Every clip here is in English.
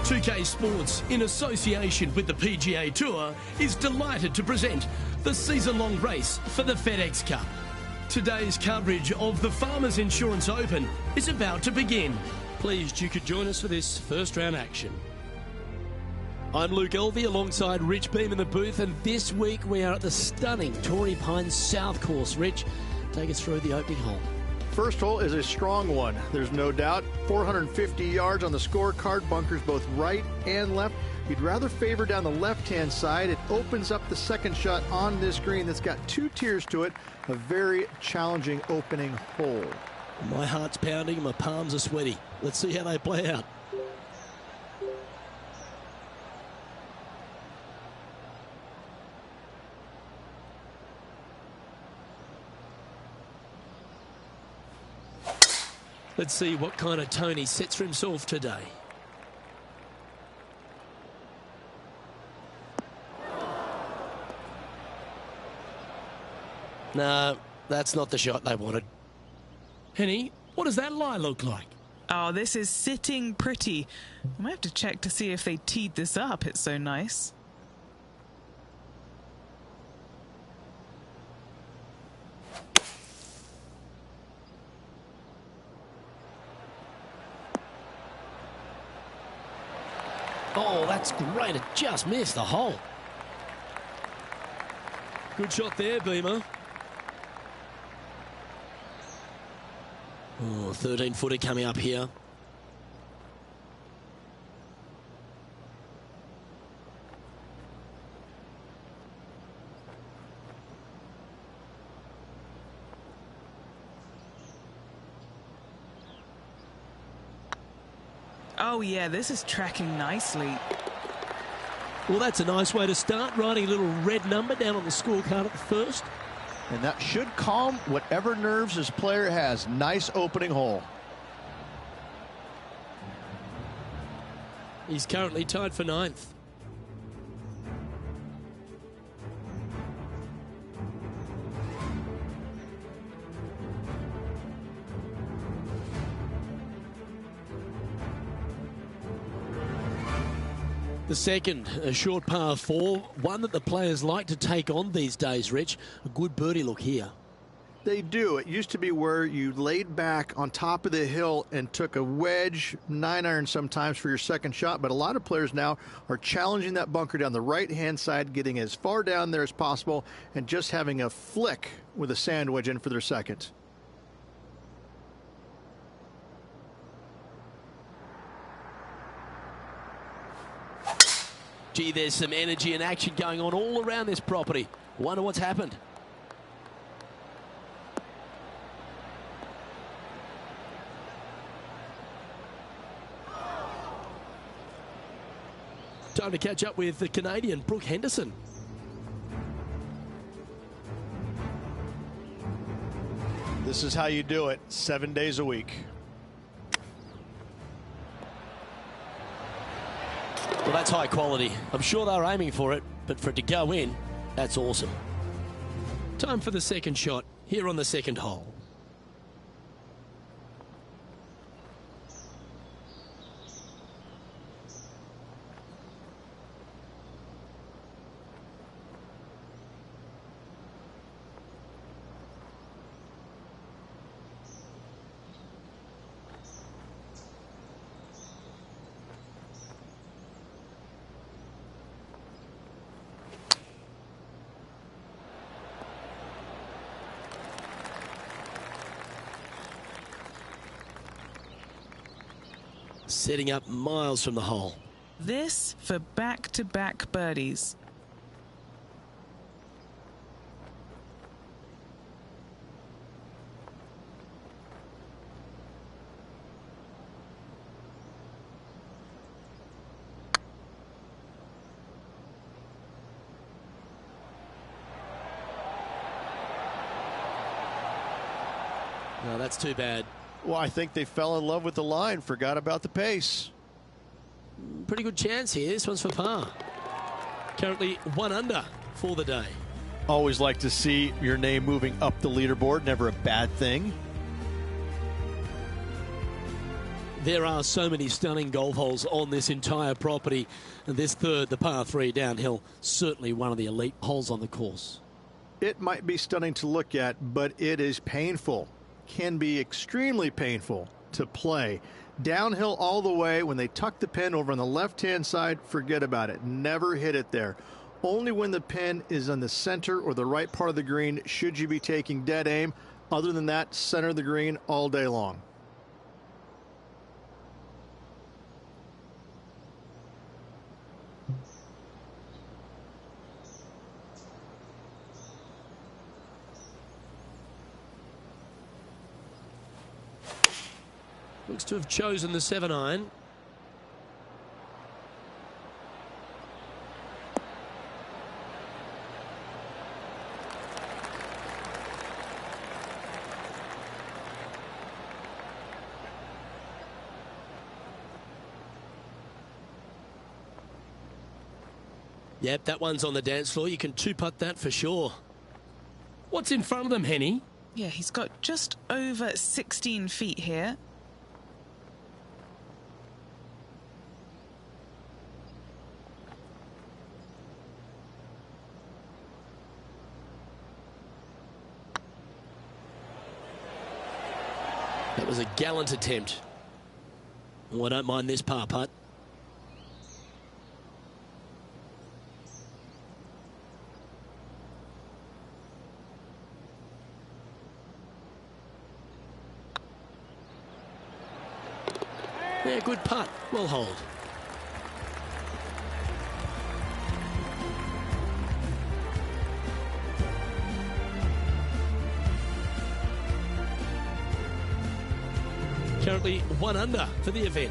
2K Sports, in association with the PGA Tour, is delighted to present the season-long race for the FedEx Cup. Today's coverage of the Farmers Insurance Open is about to begin. Pleased you could join us for this first round action. I'm Luke Elvey alongside Rich Beam in the booth, and this week we are at the stunning Torrey Pines South Course. Rich, take us through the opening hole. First hole is a strong one, there's no doubt. 450 yards on the scorecard, bunkers both right and left. You'd rather favor down the left-hand side. It opens up the second shot on this green that's got two tiers to it. A very challenging opening hole. My heart's pounding and my palms are sweaty. Let's see how they play out. Let's see what kind of tone he sets for himself today. No, that's not the shot they wanted. Henny, what does that lie look like? Oh, this is sitting pretty. I might have to check to see if they teed this up. It's so nice. Oh, that's great. It just missed the hole. Good shot there, Beamer. Oh, 13-footer coming up here. Oh yeah, this is tracking nicely. Well, that's a nice way to start, writing a little red number down on the scorecard at the first. And that should calm whatever nerves this player has. Nice opening hole. He's currently tied for 9th. The second, a short par 4, one that the players like to take on these days, Rich. A good birdie look here. They do. It used to be where you laid back on top of the hill and took a wedge, 9-iron sometimes for your second shot, but a lot of players now are challenging that bunker down the right-hand side, getting as far down there as possible, and just having a flick with a sand wedge in for their second. Gee, there's some energy and action going on all around this property. Wonder what's happened. Time to catch up with the Canadian, Brooke Henderson. This is how you do it, 7 days a week. Well, that's high quality. I'm sure they're aiming for it, but for it to go in, that's awesome. Time for the second shot here on the second hole. Setting up miles from the hole. This for back-to-back birdies. No, that's too bad. Well, I think they fell in love with the line, forgot about the pace. Pretty good chance here. This one's for par. Currently 1 under for the day. Always like to see your name moving up the leaderboard, never a bad thing. There are so many stunning golf holes on this entire property. And this third, the par 3 downhill, certainly one of the elite holes on the course. It might be stunning to look at, but it is painful. Can be extremely painful to play. Downhill all the way. When they tuck the pin over on the left-hand side, forget about it. Never hit it there. Only when the pin is on the center or the right part of the green should you be taking dead aim. Other than that, center of the green all day long. Looks to have chosen the 7-iron. Yep, that one's on the dance floor. You can two-putt that for sure. What's in front of them, Henny? Yeah, he's got just over 16 feet here. That was a gallant attempt. Oh, I don't mind this par putt. Yeah, good putt. Well hold. Currently 1 under for the event.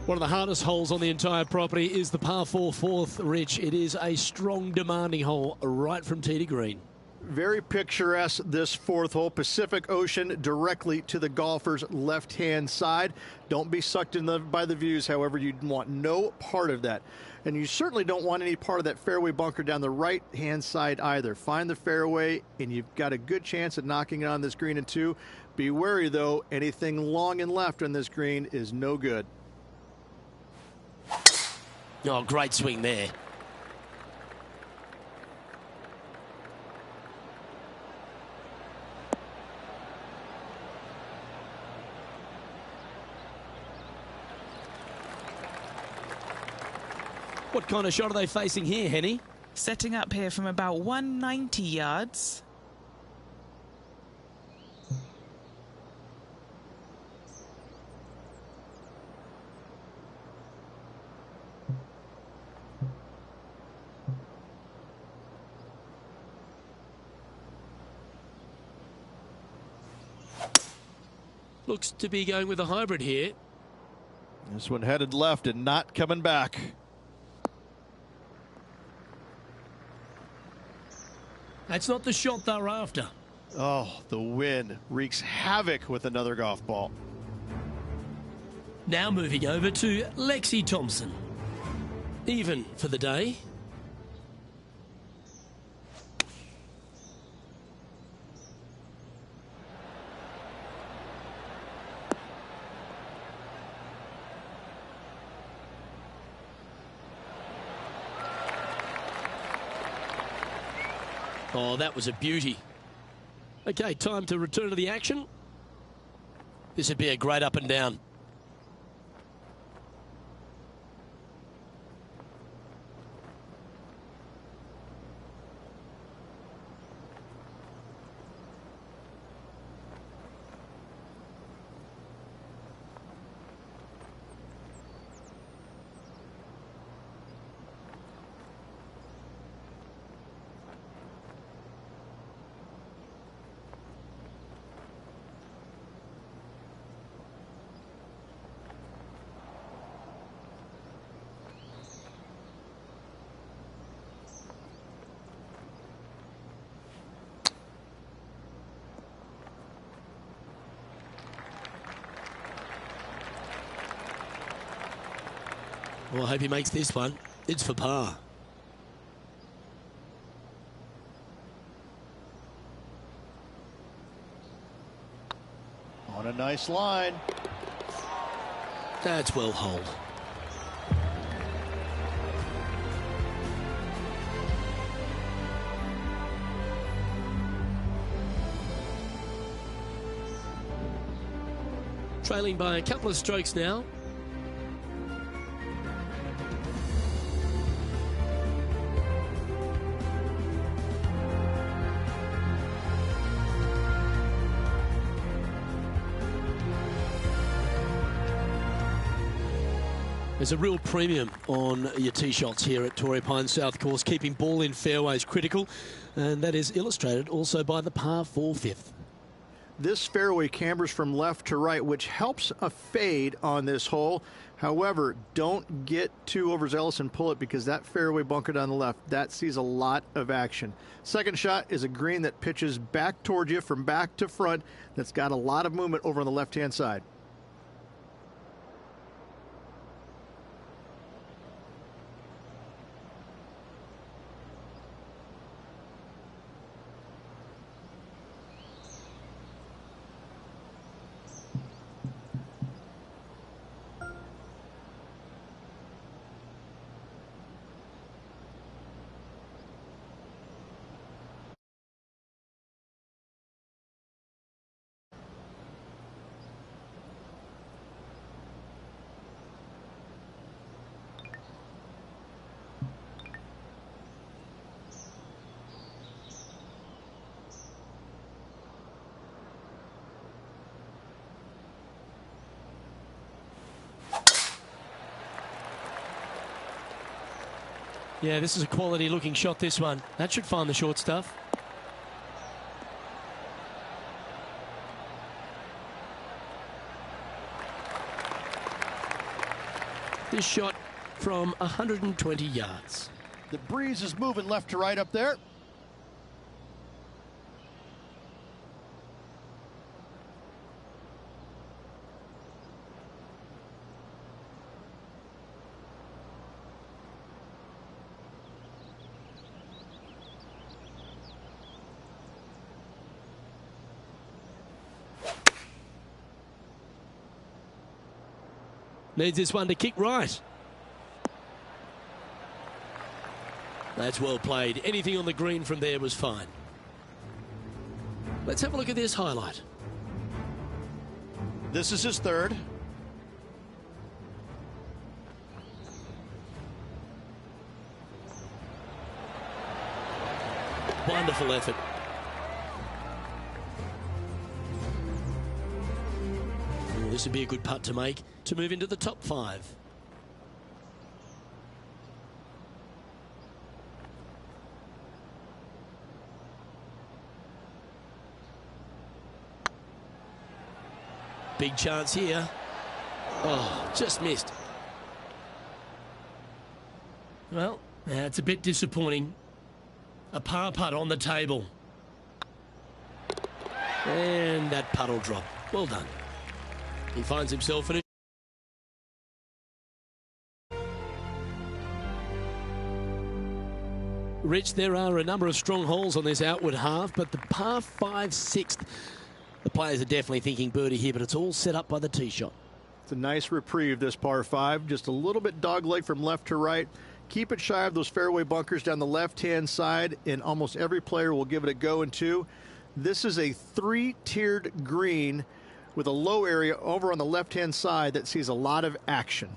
One of the hardest holes on the entire property is the par 4 fourth, Rich. It is a strong, demanding hole right from tee to green. Very picturesque, this fourth hole. Pacific Ocean directly to the golfer's left-hand side. Don't be sucked in by the views, however. You want no part of that. And you certainly don't want any part of that fairway bunker down the right-hand side either. Find the fairway, and you've got a good chance at knocking it on this green in 2. Be wary, though. Anything long and left on this green is no good. Oh, great swing there. What kind of shot are they facing here, Henny? Setting up here from about 190 yards. Looks to be going with a hybrid here. This one headed left and not coming back. That's not the shot they're after. Oh, the wind wreaks havoc with another golf ball. Now moving over to Lexi Thompson. Even for the day. Oh, that was a beauty. Okay, time to return to the action. This would be a great up and down. Well, I hope he makes this one. It's for par. On a nice line. That's well holed. Trailing by a couple of strokes now. There's a real premium on your tee shots here at Torrey Pines South Course, keeping ball in fairways critical, and that is illustrated also by the par 4 fifth. This fairway cambers from left to right, which helps a fade on this hole. However, don't get too overzealous and pull it, because that fairway bunker down the left, that sees a lot of action. Second shot is a green that pitches back towards you from back to front, that's got a lot of movement over on the left-hand side. Yeah, this is a quality looking shot, this one. That should find the short stuff. This shot from 120 yards. The breeze is moving left to right up there. Needs this one to kick right. That's well played. Anything on the green from there was fine. Let's have a look at this highlight. This is his third. Wonderful effort. Oh, this would be a good putt to make to move into the top 5. Big chance here. Oh, just missed. Well, that's a bit disappointing. A par putt on the table. And that putt will drop. Well done. He finds himself in a... Rich, there are a number of strong holes on this outward half, but the par 5 6th, the players are definitely thinking birdie here, but it's all set up by the tee shot. It's a nice reprieve, this par 5. Just a little bit dogleg from left to right. Keep it shy of those fairway bunkers down the left-hand side, and almost every player will give it a go in 2. This is a 3-tiered green with a low area over on the left-hand side that sees a lot of action.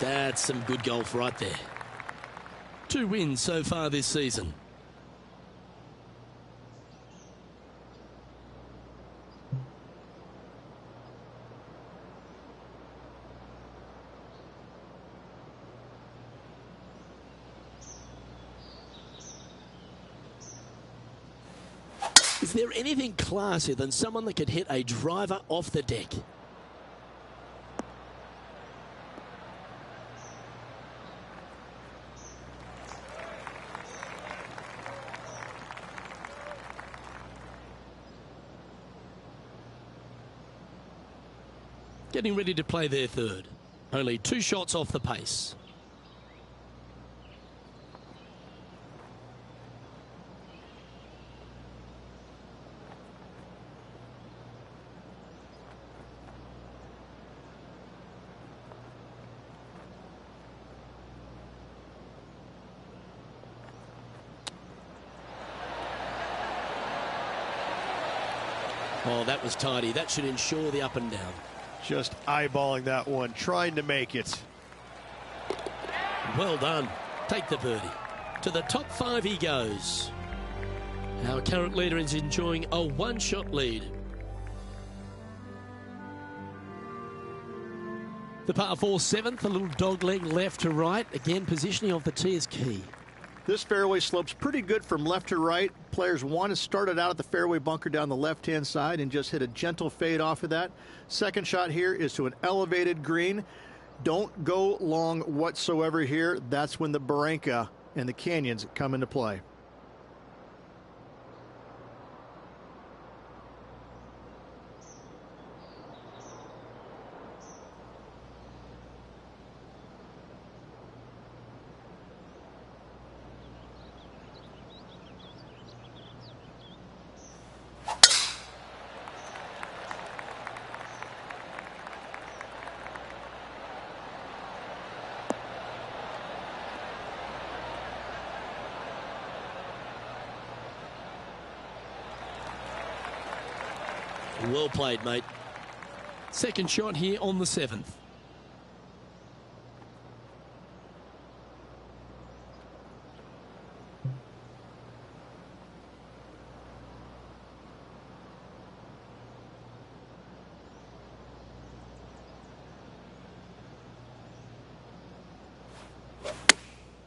That's some good golf right there. 2 wins so far this season. Is there anything classier than someone that could hit a driver off the deck? Getting ready to play their third. Only 2 shots off the pace. Oh, that was tidy. That should ensure the up and down. Just eyeballing that one, trying to make it. Well done. Take the birdie. To the top 5 he goes. Our current leader is enjoying a 1-shot lead. The par 4 7th, a little dog leg left to right. Again, positioning of the tee is key. This fairway slopes pretty good from left to right. Players want to start it out at the fairway bunker down the left-hand side and just hit a gentle fade off of that. Second shot here is to an elevated green. Don't go long whatsoever here. That's when the barranca and the canyons come into play. Well played, mate. Second shot here on the 7th.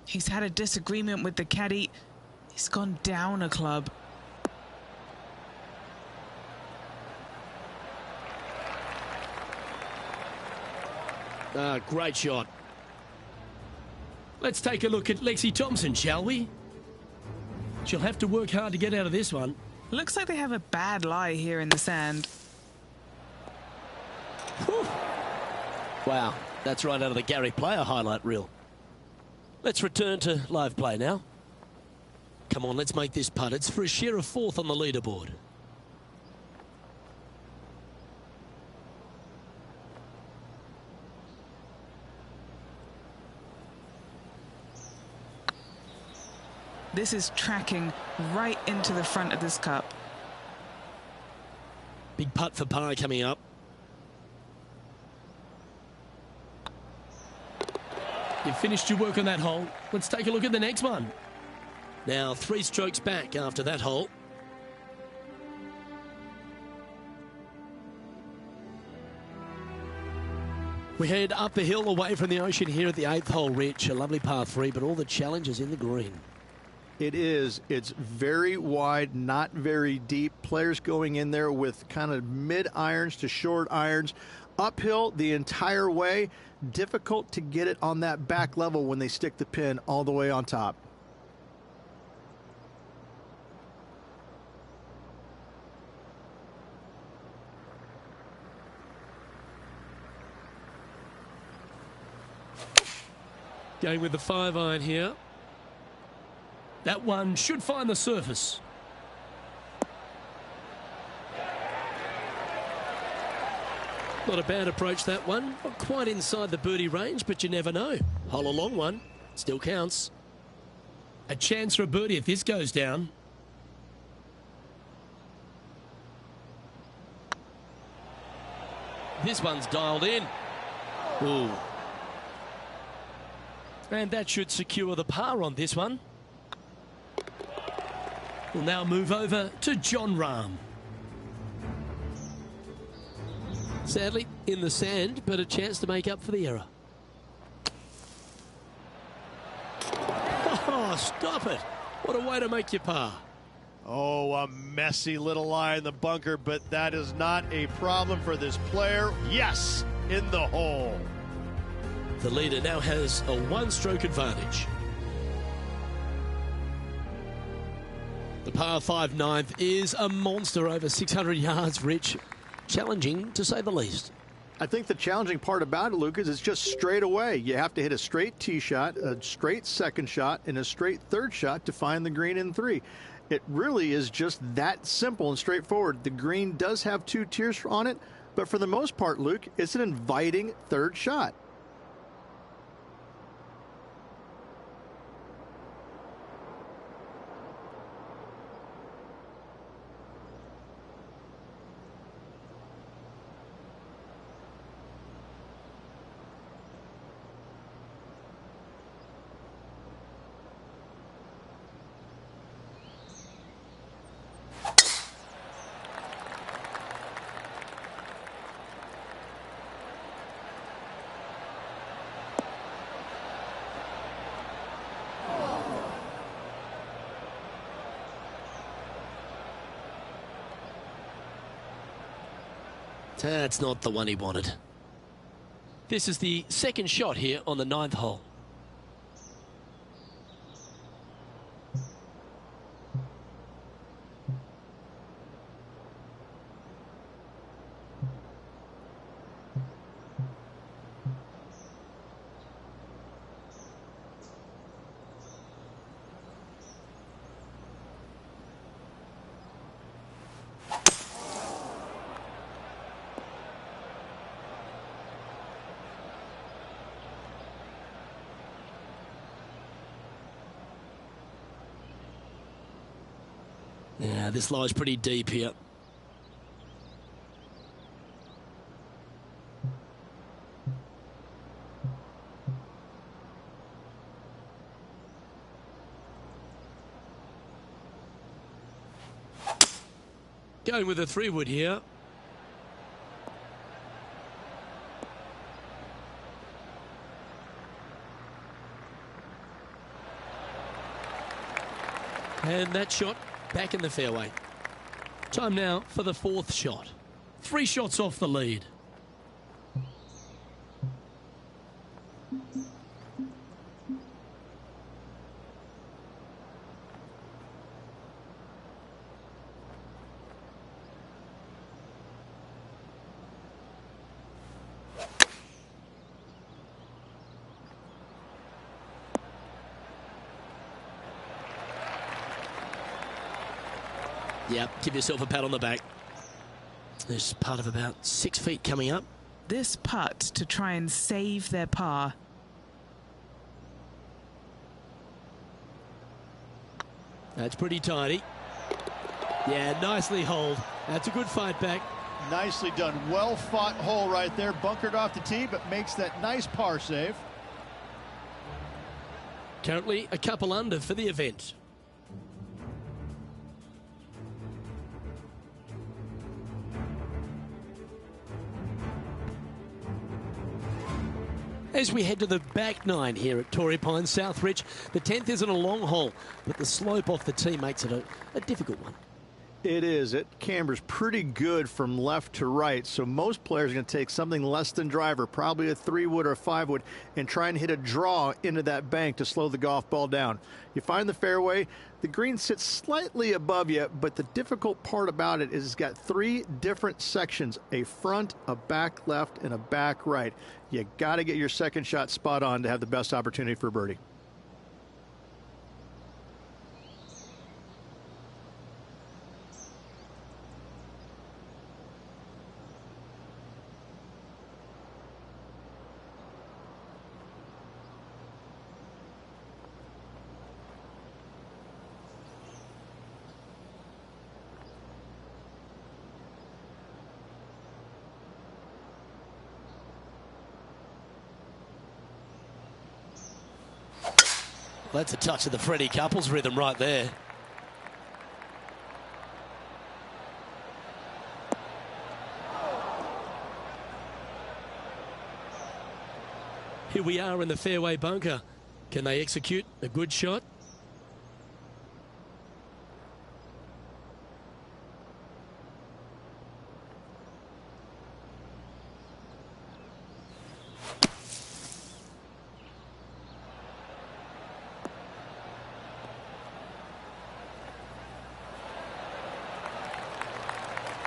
He's had a disagreement with the caddy. He's gone down a club. Great shot. Let's take a look at Lexi Thompson, shall we? She'll have to work hard to get out of this one. Looks like they have a bad lie here in the sand. Whew. Wow, that's right out of the Gary Player highlight reel. Let's return to live play now. Come on, let's make this putt. It's for a share of 4th on the leaderboard. This is tracking right into the front of this cup. Big putt for par coming up. You've finished your work on that hole. Let's take a look at the next one. Now 3 strokes back after that hole. We head up the hill away from the ocean here at the 8th hole, Rich. A lovely par 3, but all the challenges in the green. It is. It's very wide, not very deep. Players going in there with kind of mid irons to short irons. Uphill the entire way. Difficult to get it on that back level when they stick the pin all the way on top. Going with the 5-iron here. That one should find the surface. Not a bad approach, that one. Not quite inside the birdie range, but you never know. Hole a long one. Still counts. A chance for a birdie if this goes down. This one's dialed in. Ooh. And that should secure the par on this one. We'll now move over to John Rahm. Sadly, in the sand, but a chance to make up for the error. Oh, stop it. What a way to make your par. Oh, a messy little lie in the bunker, but that is not a problem for this player. Yes, in the hole. The leader now has a 1-stroke advantage. The par 5 9th is a monster over 600 yards, Rich. Challenging, to say the least. I think the challenging part about it, Lucas, is just straight away. You have to hit a straight tee shot, a straight second shot, and a straight third shot to find the green in 3. It really is just that simple and straightforward. The green does have 2 tiers on it, but for the most part, Luke, it's an inviting third shot. That's not the one he wanted. This is the second shot here on the 9th hole. Yeah, this lies pretty deep here. Going with a 3-wood here. And that shot back in the fairway. Time now for the 4th shot. 3 shots off the lead. Yep, give yourself a pat on the back. There's part of about 6 feet coming up. This putt to try and save their par. That's pretty tidy. Yeah, nicely holed. That's a good fight back. Nicely done. Well fought hole right there. Bunkered off the tee, but makes that nice par save. Currently a couple under for the event. As we head to the back nine here at Torrey Pines South Ridge, the 10th isn't a long hole, but the slope off the tee makes it a difficult one. It is. It cambers pretty good from left to right, so most players are going to take something less than driver, probably a 3-wood or a 5-wood, and try and hit a draw into that bank to slow the golf ball down. You find the fairway, the green sits slightly above you, but the difficult part about it is it's got 3 different sections, a front, a back left, and a back right. You got to get your second shot spot on to have the best opportunity for birdie. That's a touch of the Freddie Couples rhythm right there. Here we are in the fairway bunker. Can they execute a good shot?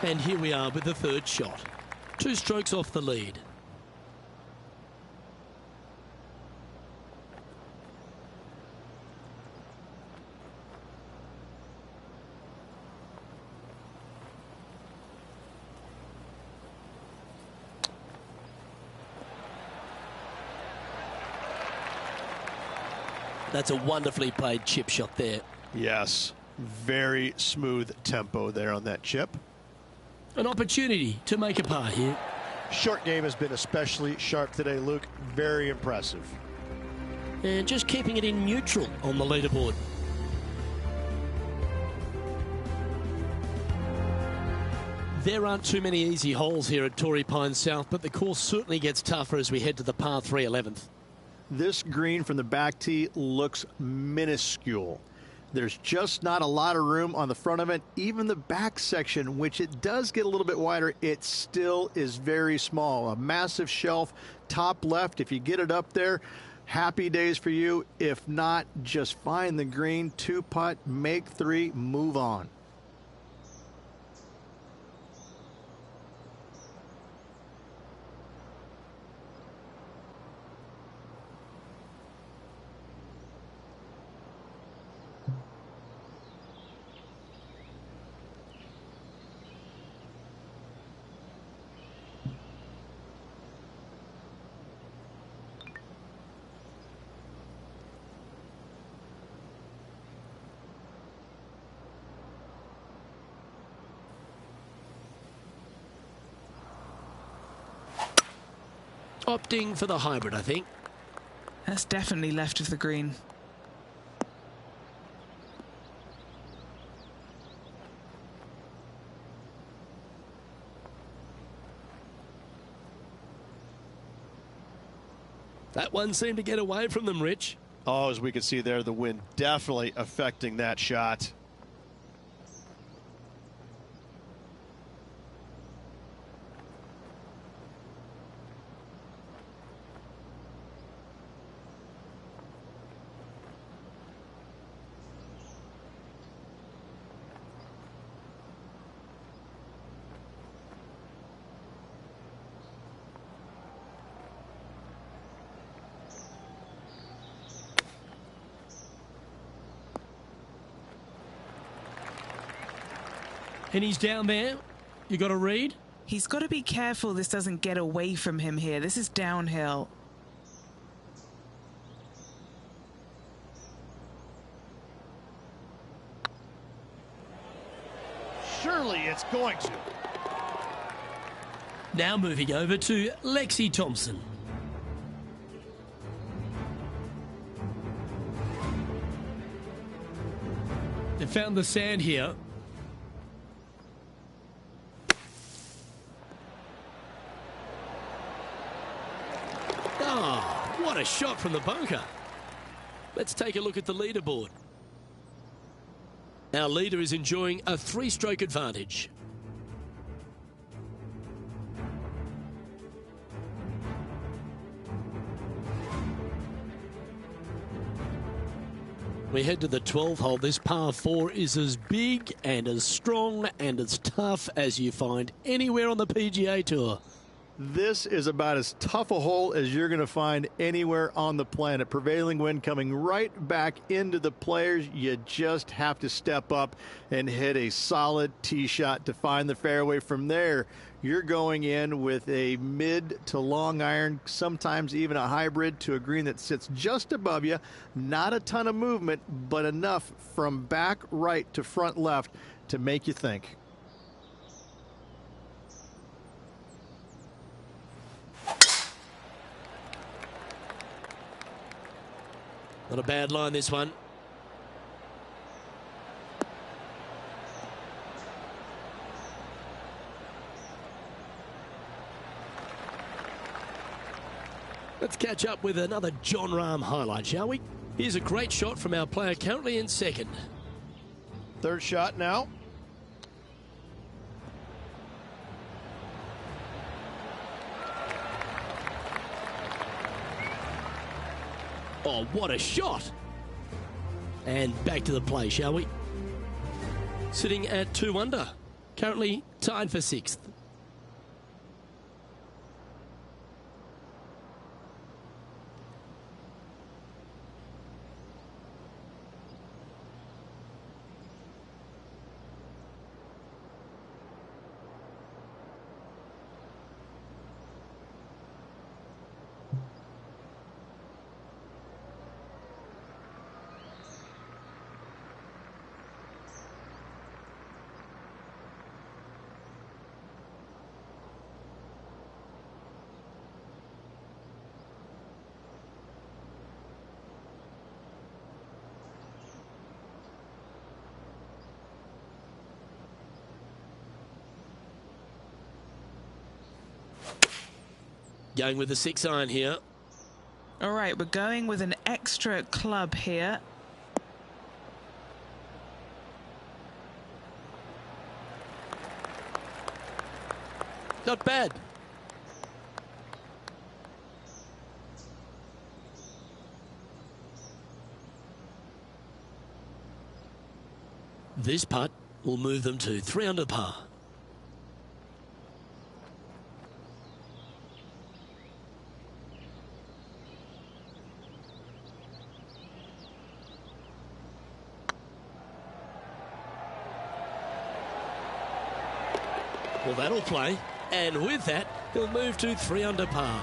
And here we are with the third shot. 2 strokes off the lead. That's a wonderfully played chip shot there. Yes, very smooth tempo there on that chip. An opportunity to make a par here. Short game has been especially sharp today, Luke. Very impressive. And just keeping it in neutral on the leaderboard. There aren't too many easy holes here at Torrey Pines South, but the course certainly gets tougher as we head to the par 3 11th. This green from the back tee looks minuscule. There's just not a lot of room on the front of it. Even the back section, which it does get a little bit wider, it still is very small. A massive shelf, top left. If you get it up there, happy days for you. If not, just find the green, 2-putt, make 3, move on. Opting for the hybrid, I think. That's definitely left of the green. That one seemed to get away from them, Rich. Oh, as we can see there, the wind definitely affecting that shot. And he's down there. You got to read? He's got to be careful this doesn't get away from him here. This is downhill. Surely it's going to. Now moving over to Lexi Thompson. They found the sand here. Oh, what a shot from the bunker. Let's take a look at the leaderboard. Our leader is enjoying a 3-stroke advantage. We head to the 12th hole. This par 4 is as big and as strong and as tough as you find anywhere on the PGA Tour. This is about as tough a hole as you're going to find anywhere on the planet. Prevailing wind coming right back into the players. You just have to step up and hit a solid tee shot to find the fairway. From there, you're going in with a mid to long iron, sometimes even a hybrid, to a green that sits just above you. Not a ton of movement, but enough from back right to front left to make you think. Not a bad line, this one. Let's catch up with another John Rahm highlight, shall we? Here's a great shot from our player currently in second. Third shot now. Oh, what a shot. And back to the play, shall we? Sitting at 2 under. Currently tied for 6th. Going with the 6-iron here. All right, we're going with an extra club here. Not bad. This putt will move them to 3 under par. Well, that'll play, and with that, he'll move to 3 under par.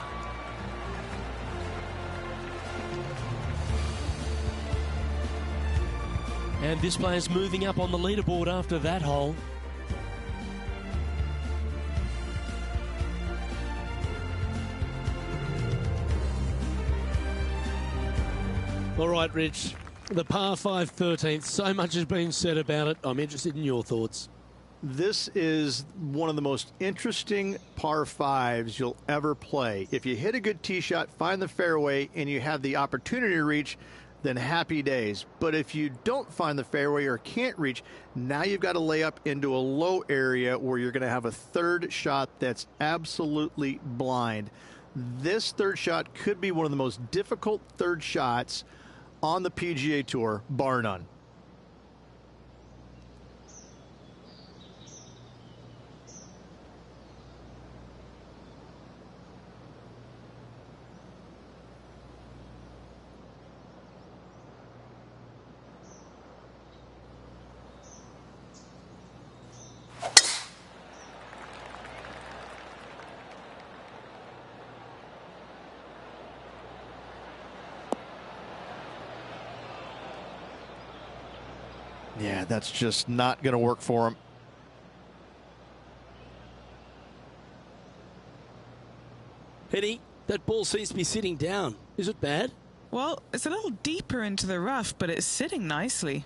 And this player's moving up on the leaderboard after that hole. All right, Rich, the par 5 13th, so much has been said about it. I'm interested in your thoughts. This is one of the most interesting par 5s you'll ever play. If you hit a good tee shot, find the fairway, and you have the opportunity to reach, then happy days. But if you don't find the fairway or can't reach, now you've got to lay up into a low area where you're going to have a third shot that's absolutely blind. This third shot could be one of the most difficult third shots on the PGA Tour, bar none. Yeah, that's just not going to work for him. Penny, that ball seems to be sitting down. Is it bad? Well, it's a little deeper into the rough, but it's sitting nicely.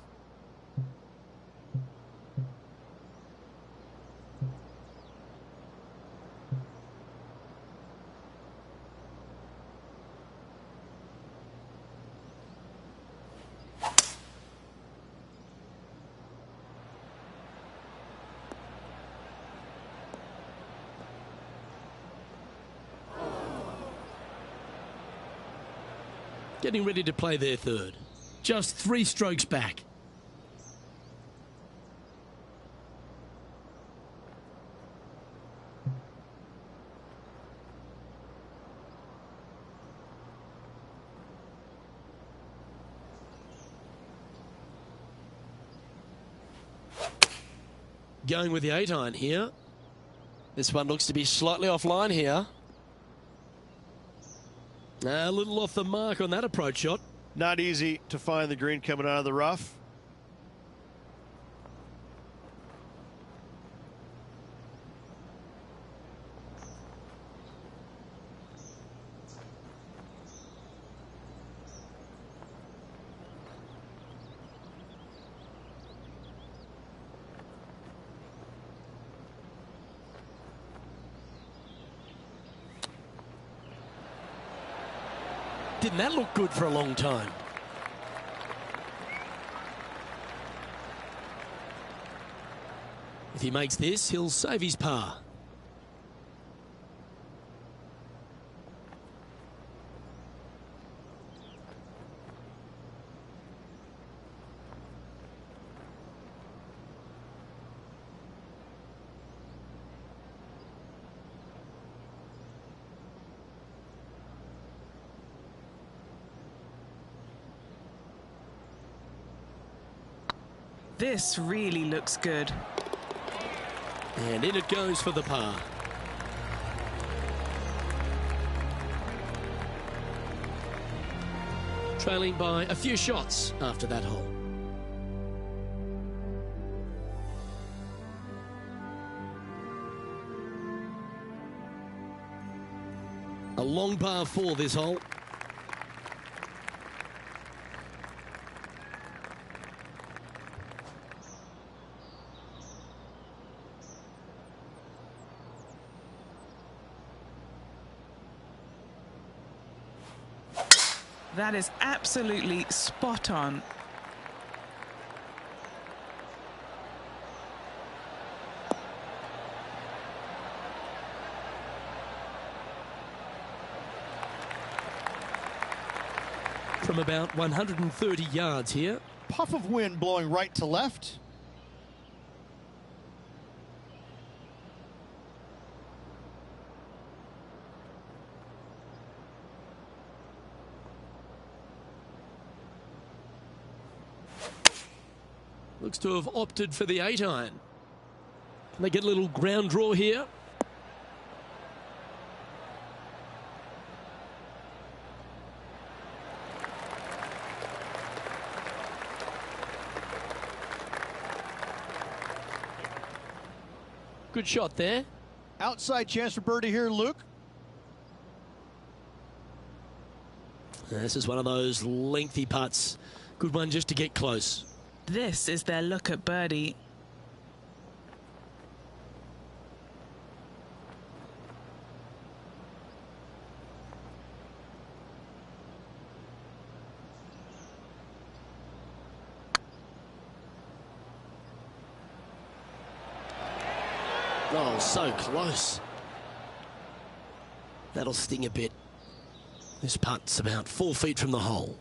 Getting ready to play their third. Just 3 strokes back. Going with the 8-iron here. This one looks to be slightly offline here. A little off the mark on that approach shot. Not easy to find the green coming out of the rough. Didn't that look good for a long time? If he makes this, he'll save his par. This really looks good. And in it goes for the par. Trailing by a few shots after that hole. A long par 4 this hole. That is absolutely spot on. From about 130 yards here. Puff of wind blowing right to left. Looks to have opted for the 8-iron. Can they get a little ground draw here? Good shot there. Outside chance for birdie here, Luke. This is one of those lengthy putts. Good one just to get close. This is their look at birdie. Oh, so close. That'll sting a bit. This putt's about 4 feet from the hole.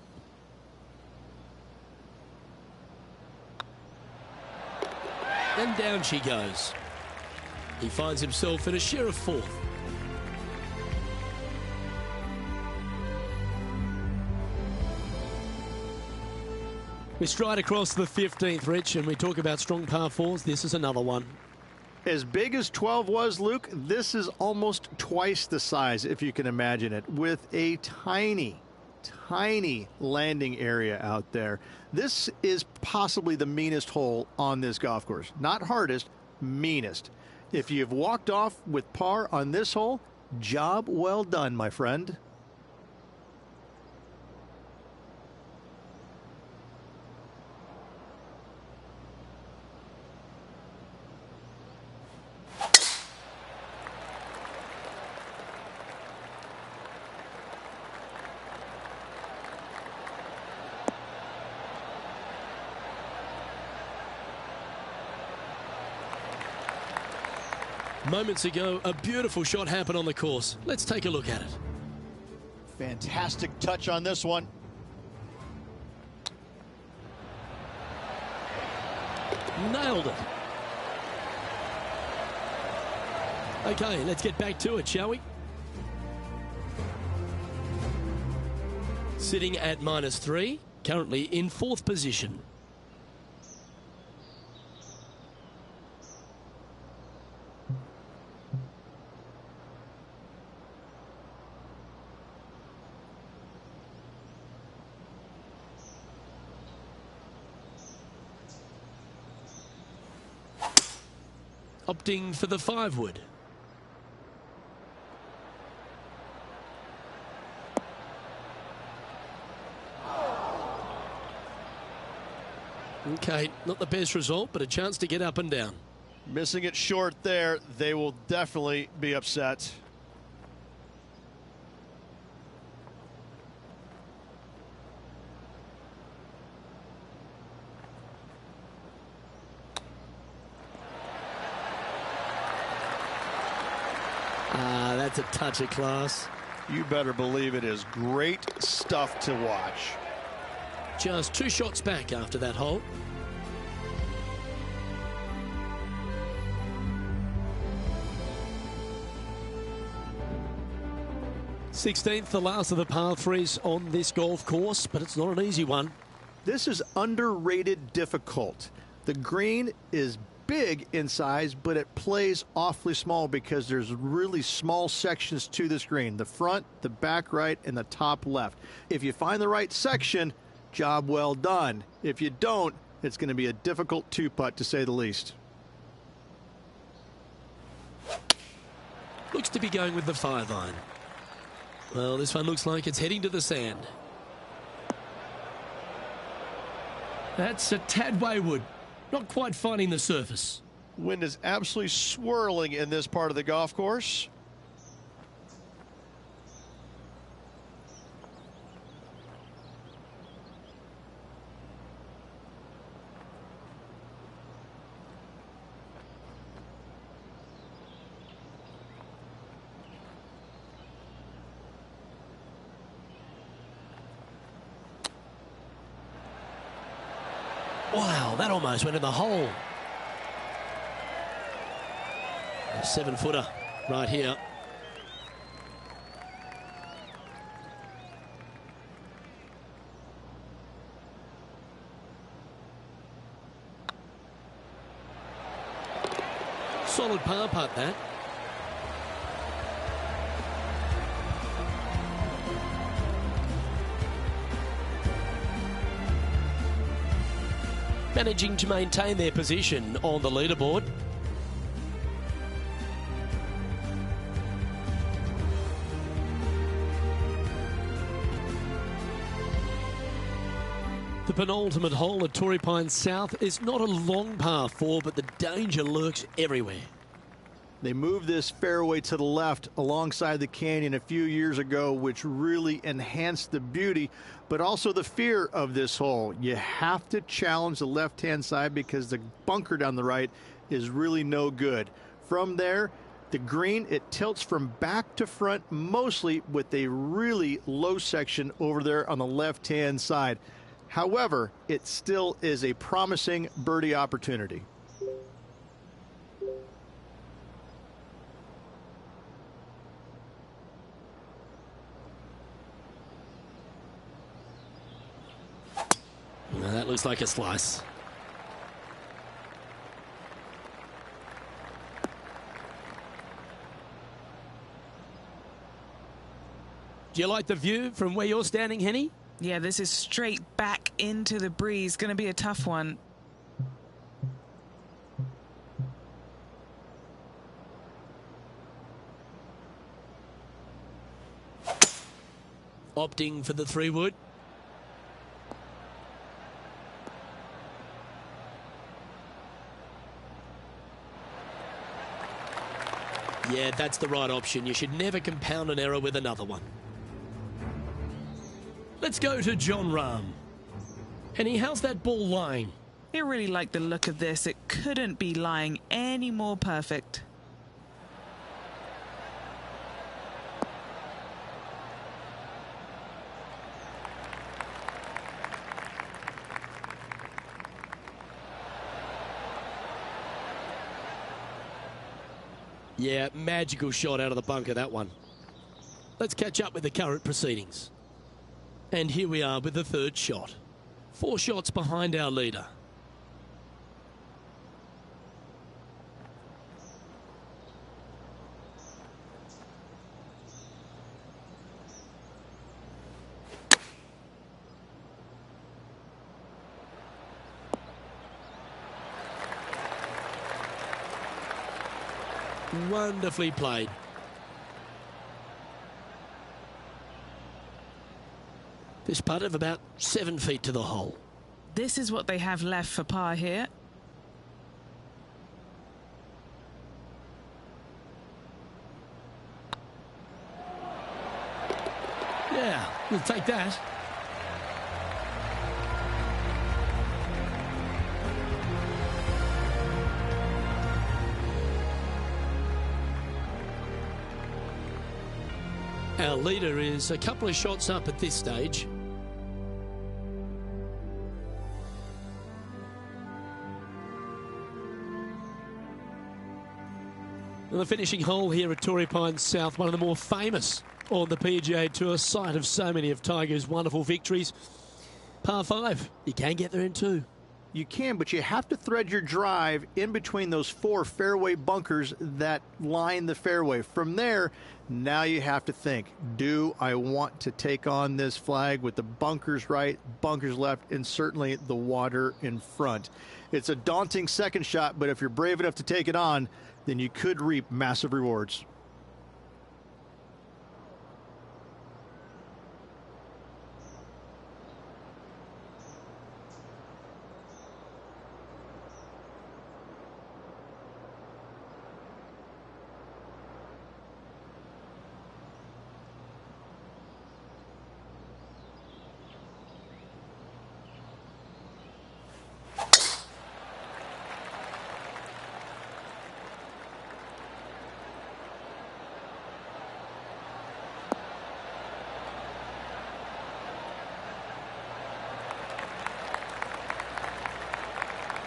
And down she goes. He finds himself in a share of 4th. We stride across the 15th, Rich, and we talk about strong par 4s. This is another one. As big as 12 was, Luke, this is almost twice the size, if you can imagine it, with a tiny tiny landing area out there. This is possibly the meanest hole on this golf course. Not hardest, meanest. If you've walked off with par on this hole, job well done, my friend. Moments ago, a beautiful shot happened on the course. Let's take a look at it. Fantastic touch on this one. Nailed it. Okay, let's get back to it, shall we? Sitting at -3, currently in 4th position. Opting for the 5-wood. Okay, not the best result, but a chance to get up and down. Missing it short there, they will definitely be upset. That's a touch of class. You better believe it is great stuff to watch. Just 2 shots back after that hole. Sixteenth, the last of the par 3s on this golf course, but it's not an easy one. This is underrated difficult. The green is big in size, but it plays awfully small because there's really small sections to this green. The front, the back right, and the top left. If you find the right section, job well done. If you don't, it's going to be a difficult 2-putt to say the least. Looks to be going with the 5-iron. Well, this one looks like it's heading to the sand. That's a tad wayward. Not quite finding the surface. Wind is absolutely swirling in this part of the golf course. Wow, that almost went in the hole. A 7-footer right here. Solid par putt, that. Managing to maintain their position on the leaderboard. The penultimate hole at Torrey Pines South is not a long par 4, but the danger lurks everywhere. They moved this fairway to the left alongside the canyon a few years ago, which really enhanced the beauty, but also the fear of this hole. You have to challenge the left-hand side because the bunker down the right is really no good. From there, the green, it tilts from back to front mostly with a really low section over there on the left-hand side. However, it still is a promising birdie opportunity. Now that looks like a slice. Do you like the view from where you're standing, Henny? Yeah, this is straight back into the breeze. Going to be a tough one. Opting for the 3-wood. Yeah, that's the right option. You should never compound an error with another one. Let's go to John Rahm. Henny, how's that ball lying? I really like the look of this. It couldn't be lying any more perfect. Yeah, magical shot out of the bunker, that one. Let's catch up with the current proceedings. And here we are with the third shot. 4 shots behind our leader. Wonderfully played. This putt of about 7 feet to the hole. This is what they have left for par here. Yeah, we'll take that. Our leader is a couple of shots up at this stage. And the finishing hole here at Torrey Pines South, one of the more famous on the PGA Tour, site of so many of Tiger's wonderful victories. Par 5, you can get there in 2. You can, but you have to thread your drive in between those 4 fairway bunkers that line the fairway. From there, now you have to think, do I want to take on this flag with the bunkers right, bunkers left, and certainly the water in front? It's a daunting second shot, but if you're brave enough to take it on, then you could reap massive rewards.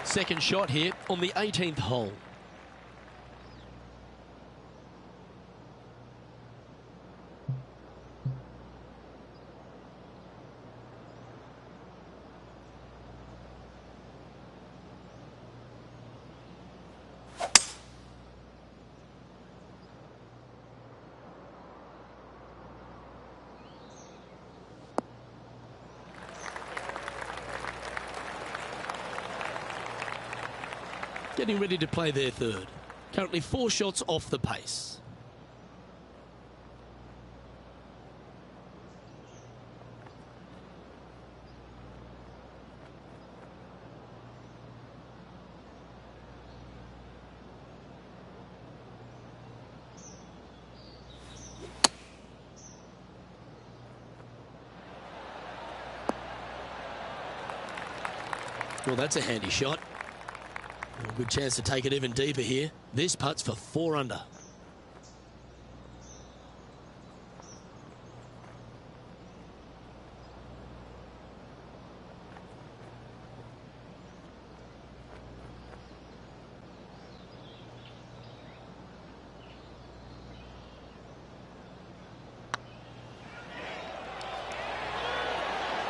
Second shot here on the 18th hole. Getting ready to play their third. Currently 4 shots off the pace. Well, that's a handy shot. A good chance to take it even deeper here. This putt's for 4 under.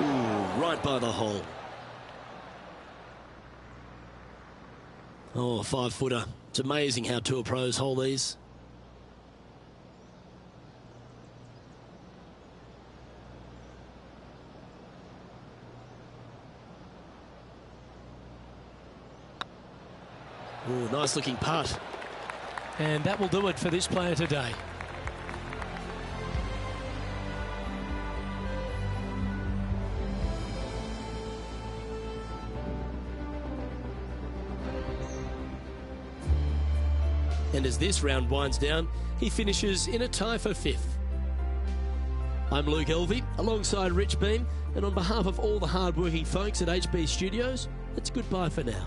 Ooh, right by the hole. Oh, a 5-footer. It's amazing how tour pros hold these. Oh, nice looking putt. And that will do it for this player today. And as this round winds down, he finishes in a tie for 5th. I'm Luke Elvey, alongside Rich Beam, and on behalf of all the hard-working folks at HB Studios, it's goodbye for now.